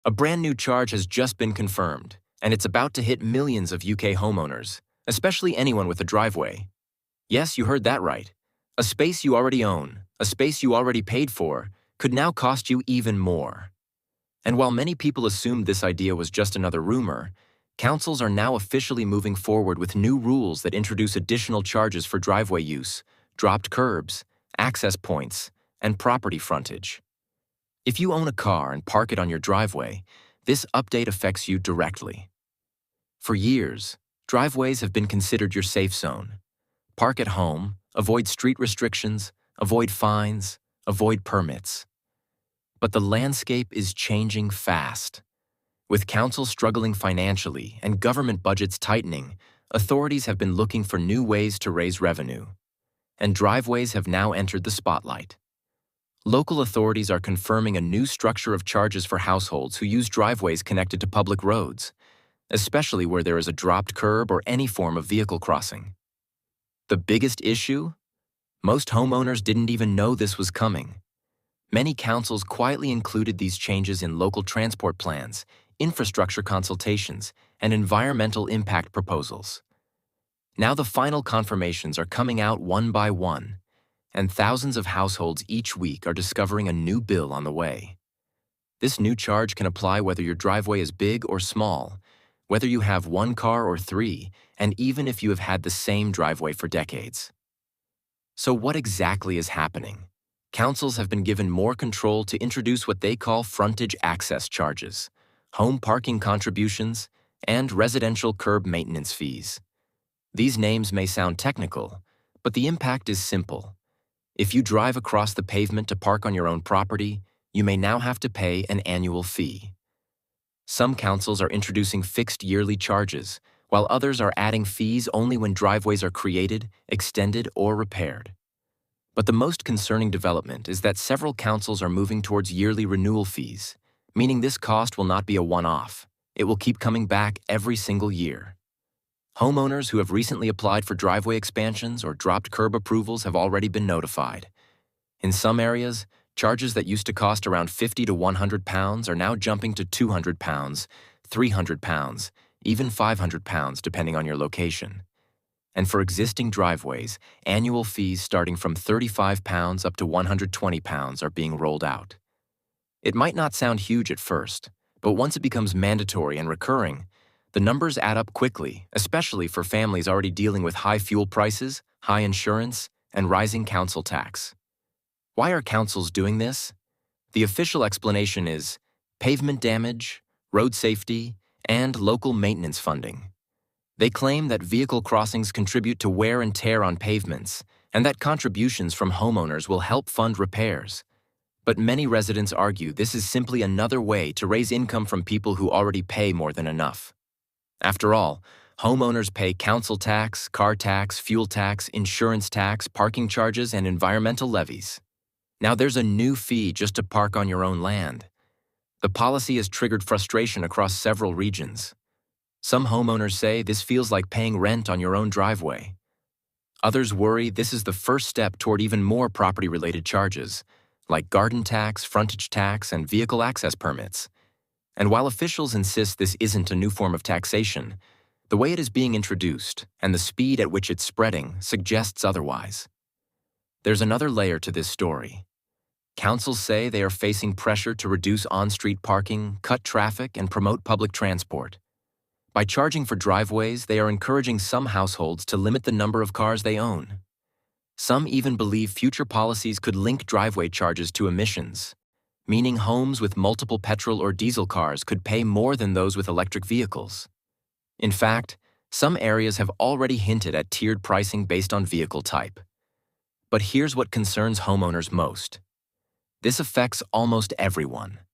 A brand new charge has just been confirmed, and it's about to hit millions of UK homeowners, especially anyone with a driveway. Yes, you heard that right. A space you already own, a space you already paid for, could now cost you even more. And while many people assumed this idea was just another rumor, councils are now officially moving forward with new rules that introduce additional charges for driveway use, dropped curbs, access points, and property frontage. If you own a car and park it on your driveway, this update affects you directly. For years, driveways have been considered your safe zone. Park at home, avoid street restrictions, avoid fines, avoid permits. But the landscape is changing fast. With councils struggling financially and government budgets tightening, authorities have been looking for new ways to raise revenue. And driveways have now entered the spotlight. Local authorities are confirming a new structure of charges for households who use driveways connected to public roads, especially where there is a dropped curb or any form of vehicle crossing. The biggest issue? Most homeowners didn't even know this was coming. Many councils quietly included these changes in local transport plans, infrastructure consultations, and environmental impact proposals. Now the final confirmations are coming out one by one, and thousands of households each week are discovering a new bill on the way. This new charge can apply whether your driveway is big or small, whether you have one car or three, and even if you have had the same driveway for decades. So what exactly is happening? Councils have been given more control to introduce what they call frontage access charges, home parking contributions, and residential curb maintenance fees. These names may sound technical, but the impact is simple. If you drive across the pavement to park on your own property, you may now have to pay an annual fee. Some councils are introducing fixed yearly charges, while others are adding fees only when driveways are created, extended, or repaired. But the most concerning development is that several councils are moving towards yearly renewal fees, meaning this cost will not be a one-off. It will keep coming back every single year. Homeowners who have recently applied for driveway expansions or dropped curb approvals have already been notified. In some areas, charges that used to cost around £50 to £100 are now jumping to £200, £300, even £500 depending on your location. And for existing driveways, annual fees starting from £35 up to £120 are being rolled out. It might not sound huge at first, but once it becomes mandatory and recurring, the numbers add up quickly, especially for families already dealing with high fuel prices, high insurance, and rising council tax. Why are councils doing this? The official explanation is pavement damage, road safety, and local maintenance funding. They claim that vehicle crossings contribute to wear and tear on pavements, and that contributions from homeowners will help fund repairs. But many residents argue this is simply another way to raise income from people who already pay more than enough. After all, homeowners pay council tax, car tax, fuel tax, insurance tax, parking charges, and environmental levies. Now there's a new fee just to park on your own land. The policy has triggered frustration across several regions. Some homeowners say this feels like paying rent on your own driveway. Others worry this is the first step toward even more property-related charges, like garden tax, frontage tax, and vehicle access permits. And while officials insist this isn't a new form of taxation, the way it is being introduced and the speed at which it's spreading suggests otherwise. There's another layer to this story. Councils say they are facing pressure to reduce on-street parking, cut traffic, and promote public transport. By charging for driveways, they are encouraging some households to limit the number of cars they own. Some even believe future policies could link driveway charges to emissions, meaning homes with multiple petrol or diesel cars could pay more than those with electric vehicles. In fact, some areas have already hinted at tiered pricing based on vehicle type. But here's what concerns homeowners most. This affects almost everyone.